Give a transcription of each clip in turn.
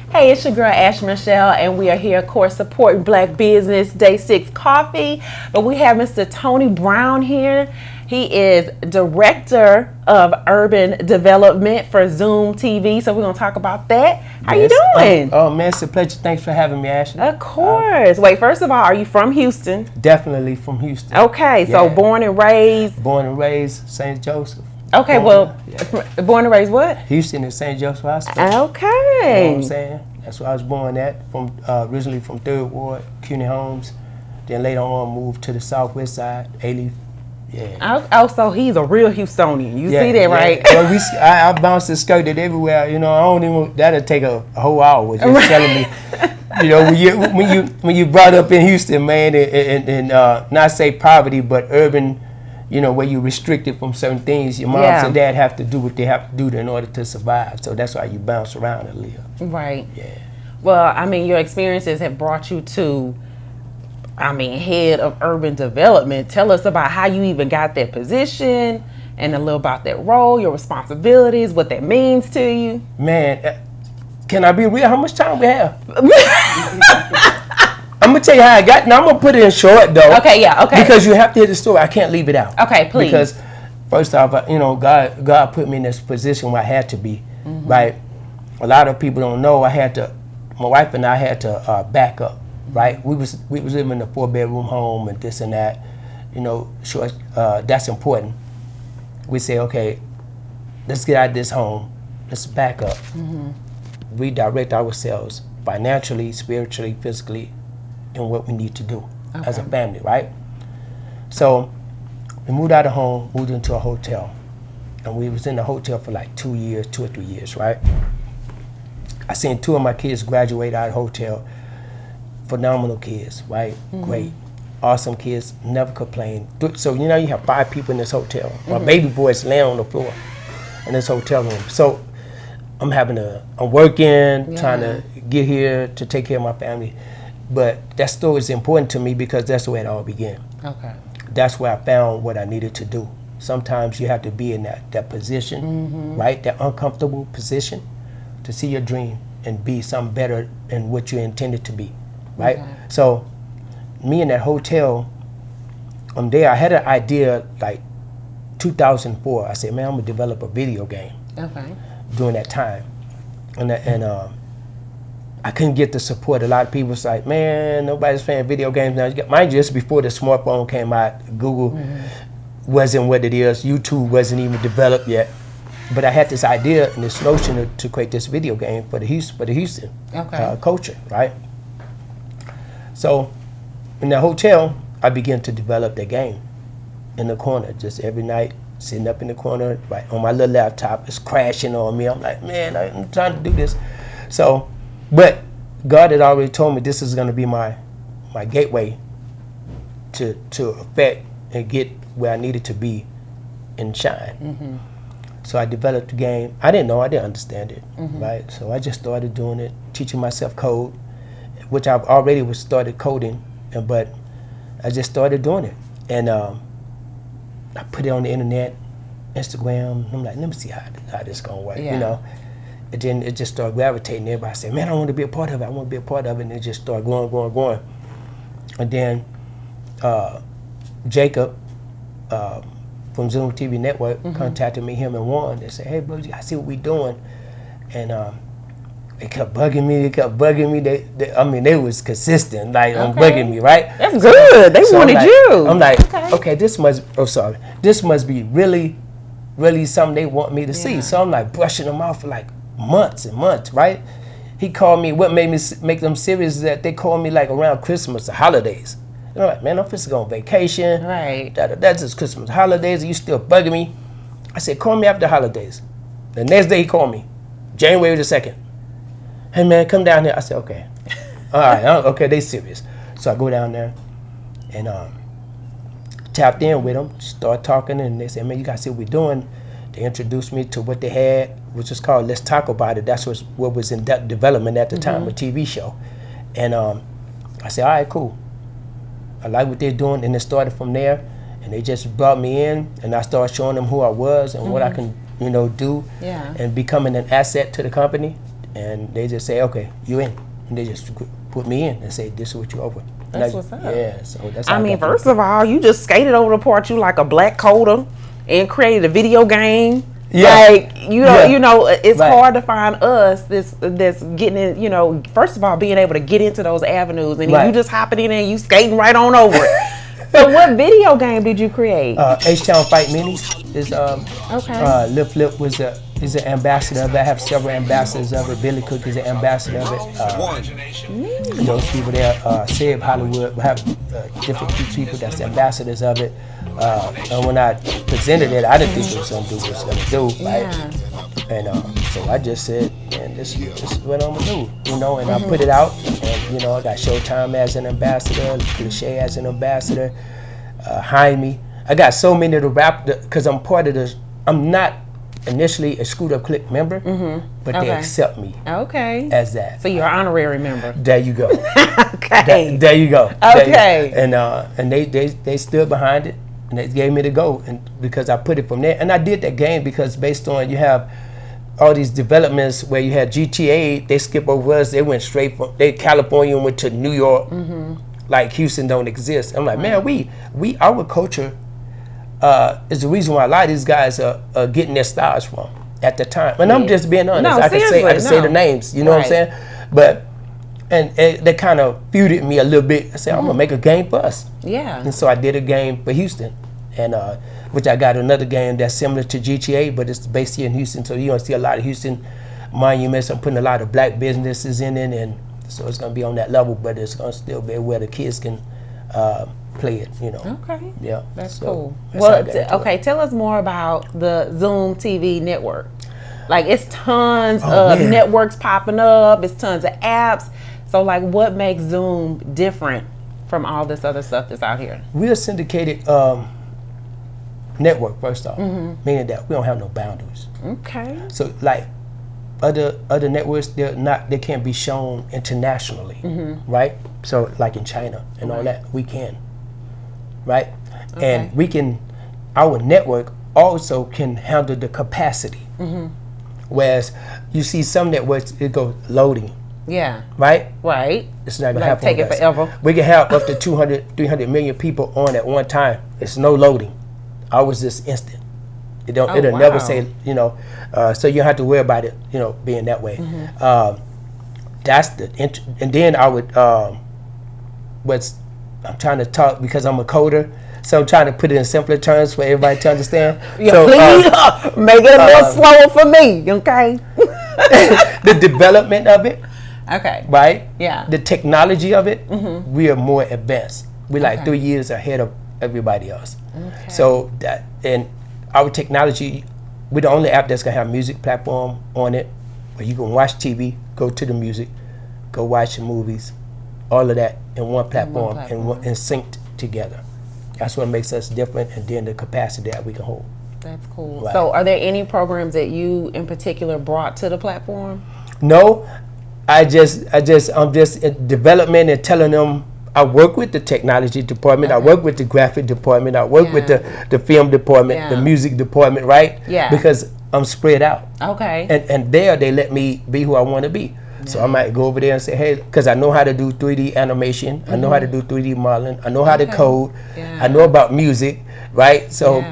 Hey, it's your girl Ash Michelle, and we are here, of course, supporting Black business, Day 6 Coffee. But we have Mr. Tony Brown here. He is Director of Urban Development for Zoom TV. So we're going to talk about that. How you doing? Oh, man, it's a pleasure. Thanks for having me, Ashley. Of course. Wait, first of all, are you from Houston? Definitely from Houston. Okay, so born and raised? Born and raised St. Joseph. Okay, born and raised what? Houston and St. Joseph Hospital. Okay. You know what I'm saying? That's where I was born at, from originally from 3rd Ward, CUNY Homes. Then later on moved to the southwest side, A-Leaf. Yeah. Oh, so he's a real Houstonian. You see that, right? Well, I bounced and skirted everywhere. You know, I don't even. That'll take a whole hour just telling me. You know, when you brought up in Houston, man, and not say poverty, but urban. You know, where you're restricted from certain things. Your moms and dad have to do what they have to do in order to survive. So that's why you bounce around and live. Right. Yeah. Well, I mean, your experiences have brought you to, head of urban development. Tell us about how you even got that position and a little about that role, your responsibilities, what that means to you. Man, can I be real? How much time we have? I'm gonna tell you how I got. Now I'm gonna put it in short though. Okay, yeah, okay. Because you have to hear the story. I can't leave it out. Okay, please. Because first off, you know, God put me in this position where I had to be. Right. A lot of people don't know. My wife and I had to back up. Right. We was living in a 4-bedroom home and this and that. You know, sure, that's important. We say, okay, let's get out of this home. Let's back up. Redirect ourselves financially, spiritually, physically. And what we need to do as a family, right? So we moved out of home, moved into a hotel, and we was in the hotel for like 2 or 3 years, right? I seen 2 of my kids graduate out of hotel. Phenomenal kids, right? Great, awesome kids, never complained. So you know, you have 5 people in this hotel. My baby boys laying on the floor in this hotel room. So I'm working, trying to get here to take care of my family. But that story is important to me because that's where it all began. Okay. That's where I found what I needed to do. Sometimes you have to be in that position, right? That uncomfortable position to see your dream and be something better than what you intended to be, right? Okay. So me in that hotel, there I had an idea like 2004. I said, man, I'm gonna develop a video game. Okay. During that time, and I couldn't get the support. A lot of people was like, man, nobody's playing video games now. Mind you, just before the smartphone came out, Google wasn't what it is. YouTube wasn't even developed yet. But I had this idea and this notion to create this video game for the Houston culture, right? So in the hotel, I began to develop the game in the corner, just every night, sitting up in the corner, right on my little laptop. It's crashing on me. I'm like, man, I'm trying to do this. So, but God had already told me this is going to be my gateway to affect and get where I needed to be and shine. So I developed the game. I didn't understand it, right? So I just started doing it, teaching myself code, which I've already started coding, but I just started doing it. And I put it on the internet, Instagram. I'm like, let me see how this is going to work, you know? And then it just started gravitating. Everybody said, man, I want to be a part of it. I want to be a part of it. And it just started going. And then Jacob from Zoom TV Network contacted me, him and Juan. They said, hey, bro, I see what we're doing. And they kept bugging me. They was consistent, like on bugging me, right? That's good. They wanted you. I'm like, okay, this must be really, really something they want me to see. So I'm like brushing them off for like months and months, right? He called me. What made me make them serious is that they called me like around Christmas, the holidays. And I'm like, man, I'm supposed to go on vacation. Right. That's just Christmas holidays. And you still bugging me? I said, call me after the holidays. The next day he called me, January the 2nd. Hey man, come down here. I said, okay. All right, okay, they serious. So I go down there and tapped in with them, start talking, and they said, man, you gotta see what we're doing. They introduced me to what they had, which is called Let's Talk About It. That's what was in development at the time, a TV show. And I said, all right, cool. I like what they're doing, and it started from there. And they just brought me in, and I started showing them who I was and what I can, do, and becoming an asset to the company. and they just say, okay, you in. And they just put me in and say, this is what you offer. That's what's up. Yeah, so that's I mean, first of all, you just skated over the part you like a black coder and created a video game. Yeah. Like, it's hard to find us this getting in, first of all, being able to get into those avenues, and you just hopping in and you skating right on over it. So what video game did you create? H-Town Fight Minis is okay. Lip Flip is an ambassador of it. I have several ambassadors of it. Billy Cook is an ambassador of it. Those people there, Seb Hollywood, we have different people that's ambassadors of it. And when I presented it, I didn't think it was going to do what it's going to do, right? Yeah. And so I just said, man, this is what I'm going to do, and I put it out, and, I got Showtime as an ambassador, Cliche as an ambassador, Jaime. I got so many of the rap, because I'm part of this, I'm not initially a Screwed Up Click member, but they accept me as that. So you're an honorary member. There you go. Okay. There you go. Okay. And they stood behind it, and they gave me the go, and because I put it from there. And I did that game because based on you have all these developments where you had GTA, they skip over us, they went straight from California and went to New York, like Houston don't exist. I'm like, man, our culture is the reason why a lot of these guys are getting their styles from at the time. And I'm just being honest. No, I can say the names, you know what I'm saying? But and they kind of feuded me a little bit. I said, I'm gonna make a game for us. Yeah. And so I did a game for Houston, and which I got another game that's similar to GTA, but it's based here in Houston. So you're gonna see a lot of Houston monuments. I'm putting a lot of black businesses in it, and so it's gonna be on that level, but it's gonna still be where the kids can play it. Okay. Yeah. That's cool. That's Okay. Tell us more about the Zoom TV network. Like, it's tons of networks popping up. It's tons of apps. So, like, what makes Zoom different from all this other stuff that's out here? We're a syndicated network, first off, meaning that we don't have no boundaries. Okay. So, like, other networks, they can't be shown internationally, right? So, like in China and all that, we can, right? Okay. And our network also can handle the capacity. Whereas you see some networks, it goes loading. Yeah. Right? Right. It's not going to Like, happen. take it forever. We can have up to 200, 300 million people on at one time. It's no loading. Ours is instant. It'll never say, so you don't have to worry about it, being that way. That's and then I would, I'm trying to talk because I'm a coder. So I'm trying to put it in simpler terms for everybody to understand. Yeah, so, please make it a little slower for me, okay? The development of it. Okay. Right? Yeah. The technology of it, we are more advanced. We're like 3 years ahead of everybody else. Okay. So that, and our technology, we're the only app that's gonna have music platform on it, where you can watch TV, go to the music, go watch movies, all of that in one platform, and synced together. That's what makes us different, and then the capacity that we can hold. That's cool. Right. So are there any programs that you in particular brought to the platform? No, I'm just in development and telling them I work with the technology department, I work with the graphic department, I work with the film department, the music department, right? Yeah. Because I'm spread out. Okay. And there they let me be who I want to be. So I might go over there and say, hey, because I know how to do 3D animation, I know how to do 3D modeling, I know how to code, I know about music, right? So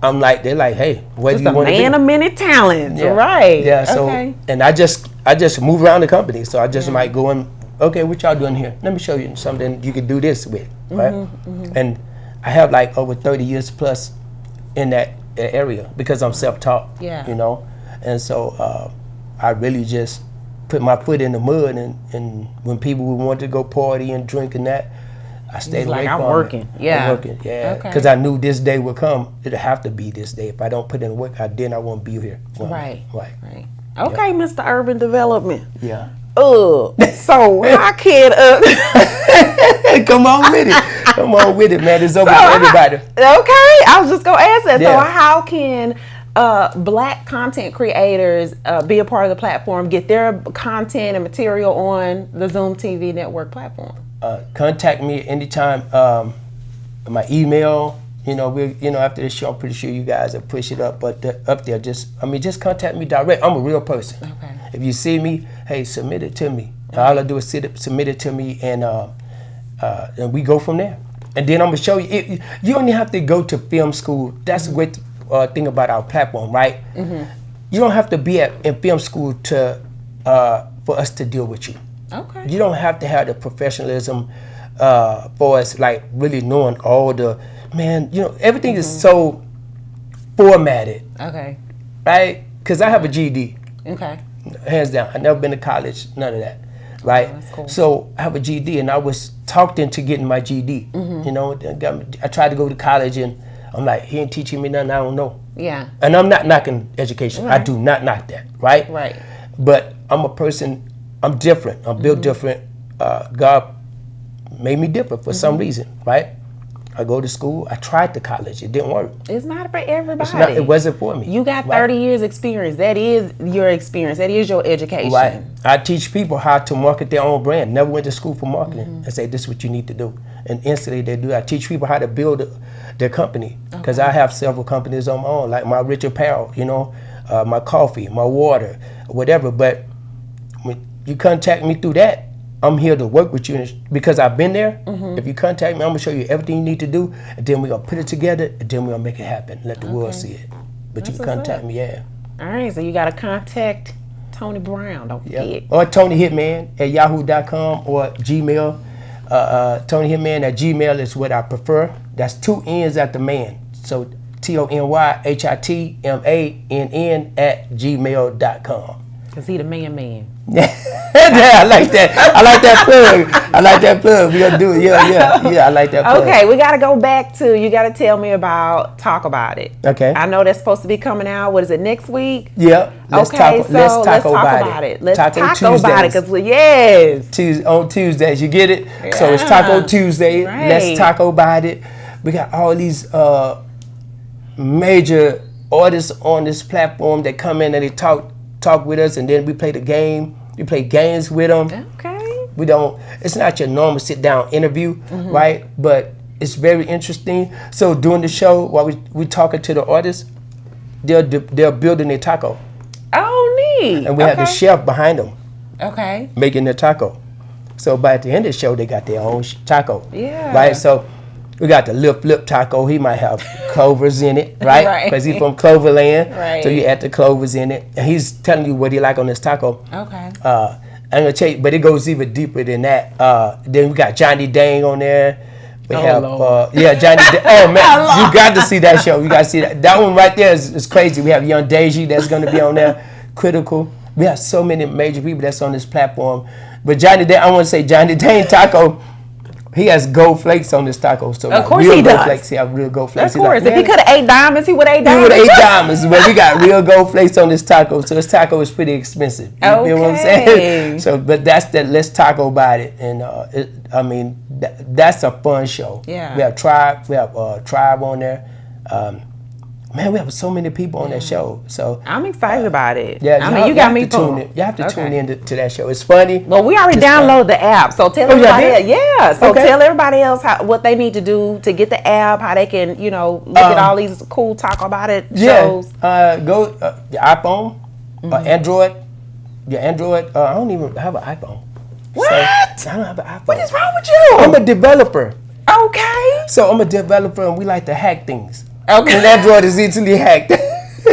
I'm like, they're like, hey, what do you want to be? Man of many talents, right? Yeah. So and I just move around the company. So I just might go and, okay, what y'all doing here? Let me show you something you can do this with, right? And I have like over 30 years plus in that area because I'm self-taught, and so I really just put my foot in the mud, and when people would want to go party and drink and that, I stayed away from it. I'm working, because I knew this day would come. It'll have to be this day. If I don't put in work, then I won't be here. Right. Yeah. Okay, Mr. Urban Development. Yeah. So how can come on with it, man. It's open for everybody. Okay, I was just gonna ask that. Yeah. So how can Black content creators be a part of the platform, get their content and material on the Zoom TV network platform? Contact me anytime. My email You know, after this show, I'm pretty sure you guys will push it up. But up there, just contact me direct. I'm a real person. Okay. If you see me, hey, submit it to me. All I do is submit it to me, and we go from there. And then I'm gonna show you. You don't even have to go to film school. That's a great thing about our platform, right? Mm-hmm. You don't have to be in film school to for us to deal with you. Okay. You don't have to have the professionalism for us, like really knowing all the everything is so formatted. Okay. Right? Because I have a GED. Okay. Hands down. I've never been to college, none of that. Right? Oh, that's cool. So I have a GED, and I was talked into getting my GED. Mm-hmm. You know, I tried to go to college, and I'm like, he ain't teaching me nothing I don't know. Yeah. And I'm not knocking education. Right. I do not knock that. Right? Right. But I'm a person, I'm different. I'm built different. God made me different for some reason. Right? I go to school. I tried to college. It didn't work. It's not for everybody. It wasn't for me. You got 30 years experience. That is your experience. That is your education. Right. I teach people how to market their own brand. Never went to school for marketing. I say, this is what you need to do. And instantly they do. I teach people how to build their company. Because I have several companies on my own, like my rich apparel, my coffee, my water, whatever. But when you contact me through that, I'm here to work with you because I've been there. Mm-hmm. If you contact me, I'm gonna show you everything you need to do, and then we're gonna put it together, and then we're gonna make it happen. Let the world see it. But you can contact me, All right, so you gotta contact Tony Brown. Don't forget. Or Tony HitMann at yahoo.com or Gmail. Tony HitMann at Gmail is what I prefer. That's 2 N's at the man. So TonyHitmann at gmail.com. Cause he the man. Yeah, I like that. I like that plug. We gonna do it. Yeah. I like that plug. Okay, we gotta go back to, you gotta tell me about Talk About It. Okay. I know that's supposed to be coming out. What is it, next week? Yeah. Let's talk about it. Let's talk about it. Cause yes. On Tuesdays, you get it? Yeah. So it's Taco Tuesday. Right. Let's talk about it. We got all these major artists on this platform that come in and they talk with us, and then we play the game. We play games with them. Okay. It's not your normal sit down interview, right? But it's very interesting. So during the show, while we talking to the artists, they're building their taco. Oh, neat. And we have the chef behind them. Okay. Making their taco. So by the end of the show, they got their own taco. Yeah. Right? So we got the lip taco. He might have clovers in it, right? Because he's from Cloverland. Right. So you add the clovers in it. And he's telling you what he like on this taco. Okay. I'm going to tell you, but it goes even deeper than that. Then we got Johnny Dang on there. We have, Johnny Dang. Oh, man, you got to see that show. You got to see that. That one right there is crazy. We have Young Deji that's going to be on there. Critical. We have so many major people that's on this platform. But Johnny Dang, I want to say Johnny Dang Taco, he has gold flakes on this taco. So of course real he gold does. Flakes. He have real gold flakes. Of course. If he could have ate diamonds, he would have ate diamonds. He would have ate diamonds. But we got real gold flakes on this taco. So this taco is pretty expensive. You know what I'm saying? So, but that's that. Let's talk about it. And that's a fun show. Yeah. We have Tribe. We have Tribe on there. Man, we have so many people on that show. So I'm excited about it. Yeah, you got me tune in. You have to tune in to that show. It's funny. Well, we already downloaded the app, so tell everybody else. Yeah, so tell everybody else what they need to do to get the app, how they can, look at all these cool Talk About It shows. Go your iPhone, Android. Your Android. I don't even have an iPhone. What? So, I don't have an iPhone. What is wrong with you? I'm a developer. Okay. So I'm a developer, and we like to hack things. Okay. And Android is easily hacked.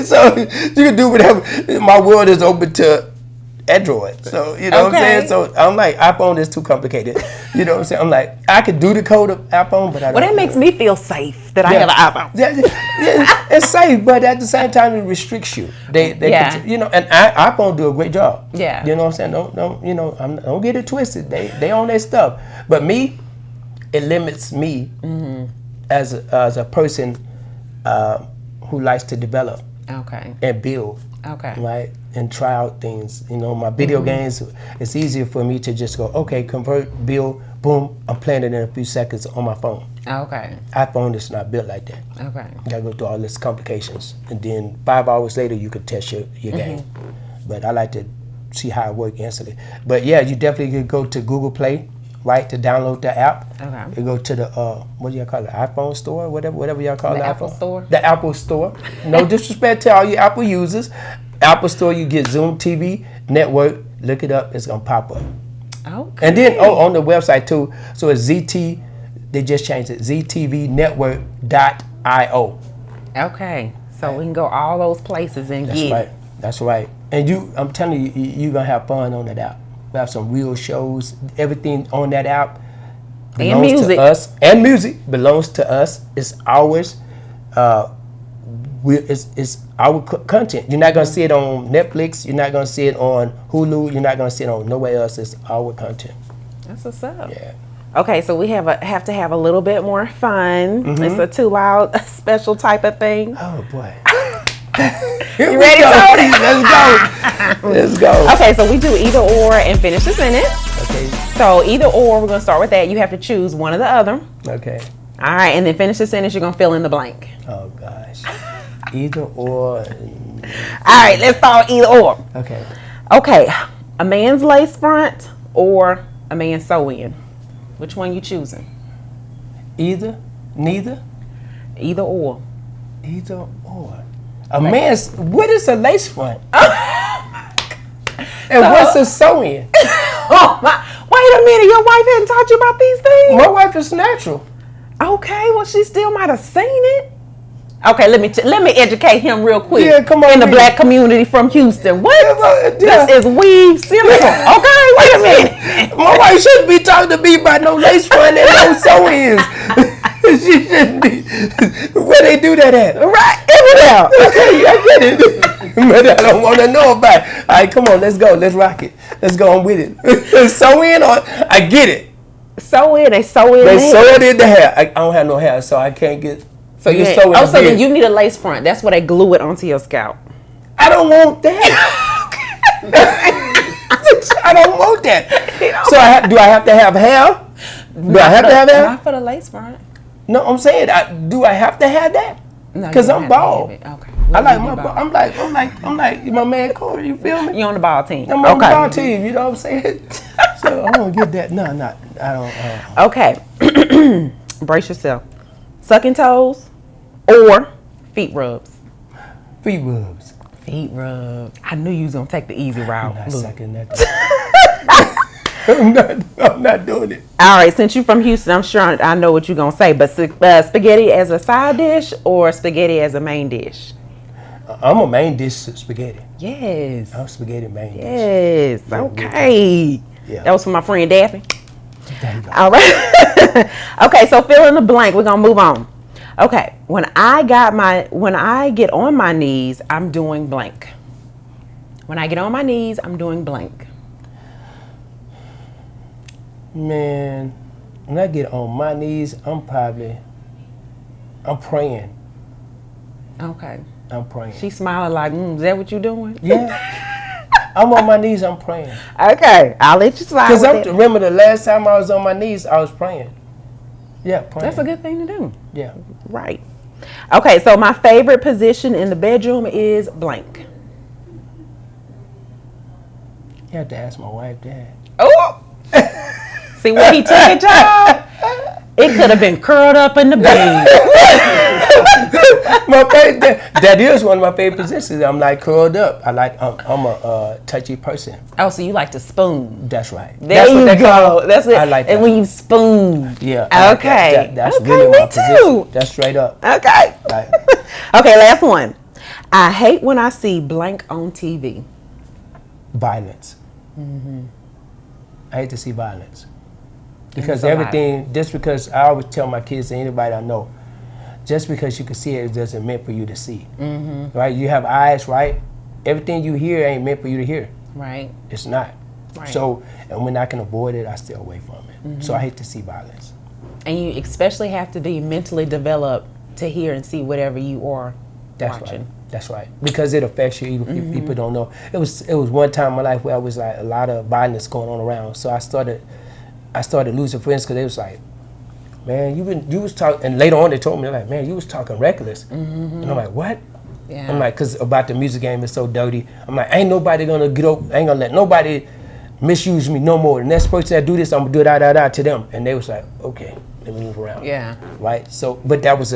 So you can do whatever. My world is open to Android. So you know what I'm saying? So I'm like, iPhone is too complicated. You know what I'm saying? I'm like, I could do the code of iPhone, but I don't. Well, that makes me feel safe that I have an iPhone. Yeah, it's safe, but at the same time it restricts you. They and iPhone do a great job. Yeah. You know what I'm saying? Don't get it twisted. They own their stuff. But me, it limits me as a person who likes to develop and build, right, and try out things. My video games, it's easier for me to just go, convert, build, boom, I'm playing it in a few seconds on my phone. iPhone is not built like that. You gotta go through all these complications, and then 5 hours later you could test your game. But I like to see how it works instantly. But yeah, you definitely could go to Google Play, right, to download the app. Okay. You go to the what do y'all call it, iPhone store, whatever y'all call it. The Apple Store? The Apple Store. No disrespect to all you Apple users. Apple Store, you get Zoom TV Network. Look it up. It's gonna pop up. Okay. And then on the website too. So it's ZT. They just changed it. ZTVNetwork.io. Okay. So we can go all those places and That's get right. it. That's right. And I'm telling you, you're gonna have fun on that app. We have some real shows. Everything on that app belongs music. to us. And music belongs to us. It's ours. It's our content. You're not gonna see it on Netflix. You're not gonna see it on Hulu. You're not gonna see it on nowhere else. It's our content. That's what's up. Yeah. Okay, so we have to have a little bit more fun. Mm-hmm. It's a Too Loud special type of thing. Oh boy. You ready, Tony? Let's go. Okay, so we do either or and finish the sentence. Okay. So either or, we're gonna start with that. You have to choose one or the other. Okay. All right, and then finish the sentence. You're gonna fill in the blank. Oh gosh. Either or. All right, let's start either or. Okay. Okay, a man's lace front or a man's sew-in. Which one you choosing? Either. Neither. Either or. Either or. A man's, what is a lace front? And what's a sew-in? Oh my! Wait a minute, your wife hadn't taught you about these things? My wife is natural. Okay, well she still might have seen it. Okay, let me educate him real quick. Yeah, come on. In the black community from Houston, what? Yeah. This is weave simple. Okay, wait a minute. My wife shouldn't be talking to me about no lace front and no sew-ins. She shouldn't be. Where they do that at? Right, everywhere. Okay, I get it. But I don't want to know about it. All right, come on, let's go. Let's rock it. Let's go on with it. Sew in or I get it. Sew in, they sew in. They sew it in the hair. I don't have no hair, so I can't get. So you sew it. Oh, so then you need a lace front. That's where they glue it onto your scalp. I don't want that. I don't want that. So do I have to have hair? Do I have to have hair? Not for the lace front. No, I'm saying, do I have to have that? No, Because I'm bald. Okay. I like my bald. I'm like my man Corey. You feel me? You on the ball team? I'm on the ball team. You know what I'm saying? So I don't get that. No, I don't. Okay. Brace yourself. Sucking toes or feet rubs. Feet rubs. Feet rubs. I knew you was gonna take the easy route. I'm not sucking that. I'm not doing it. All right, since you're from Houston, I'm sure I know what you're gonna say. But spaghetti as a side dish or spaghetti as a main dish? I'm a main dish spaghetti. Yes. I'm spaghetti main dish. Yes. Yeah, Okay. Yeah. That was for my friend Daffy. There you go. All right. Okay, so fill in the blank. We're gonna move on. Okay. When I get on my knees, I'm doing blank. When I get on my knees, I'm doing blank. Man, when I get on my knees, I'm praying. Okay. I'm praying. She smiling like, is that what you doing? Yeah. I'm on my knees, I'm praying. Okay, I'll let you slide. Because I with it. remember the last time I was on my knees, I was praying. Yeah, praying. That's a good thing to do. Yeah. Right. Okay, so my favorite position in the bedroom is blank. You have to ask my wife that. Oh! See where he took it, y'all? It could have been curled up in the bed. That is one of my favorite positions. I'm like curled up. I'm a touchy person. Oh, so you like to spoon. That's right. There you go. That's it. I like that. And when you spoon. Yeah. I like Okay. that. That's okay, really me my too. position. That's straight up. Okay. Right. Okay, last one. I hate when I see blank on TV. Violence. I hate to see violence. Because it's a lot. everything, just because I always tell my kids and anybody I know, just because you can see it doesn't meant for you to see. Right? You have eyes, right? Everything you hear ain't meant for you to hear. Right. It's not. Right. So, and when I can avoid it, I stay away from it. So I hate to see violence. And you especially have to be mentally developed to hear and see whatever you are That's watching. right. That's right. Because it affects you even if people don't know. It was one time in my life where I was like a lot of violence going on around. So I started losing friends because they was like, man, you was talking, and later on they told me, like, man, you was talking reckless. And I'm like, what? Yeah. I'm like, because about the music game is so dirty. I'm like, ain't nobody gonna get up, ain't gonna let nobody misuse me no more. The next person that do this, I'm gonna do that to them. And they was like, okay, let me move around. Yeah. Right. So, but that was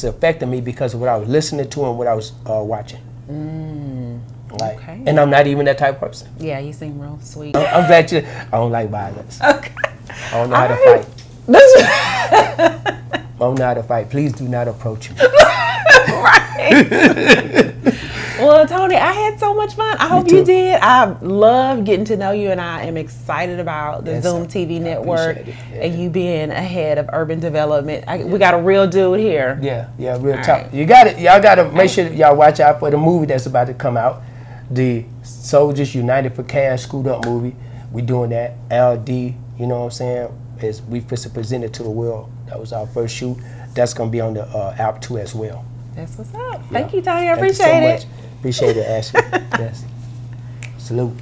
affecting me because of what I was listening to and what I was watching. Right. Okay. And I'm not even that type of person. Yeah, you seem real sweet. I'm glad you. I don't like violence. Okay. I don't know how to fight. I don't know how to fight. Please do not approach me. Right. Well, Tony, I had so much fun. I hope you did. I love getting to know you, and I am excited about the Zoom TV network and you being ahead of urban development. We got a real dude here. Yeah, real talk. Right. You got it. Y'all got to make sure y'all watch out for the movie that's about to come out, the Soldiers United for Cash Screwed Up movie. We doing that. LD, you know what I'm saying? Is we present it to the world. That was our first shoot. That's gonna be on the app too as well. That's what's up. Thank you, Tony. I appreciate it. Appreciate it, Ashley. Yes. Salute.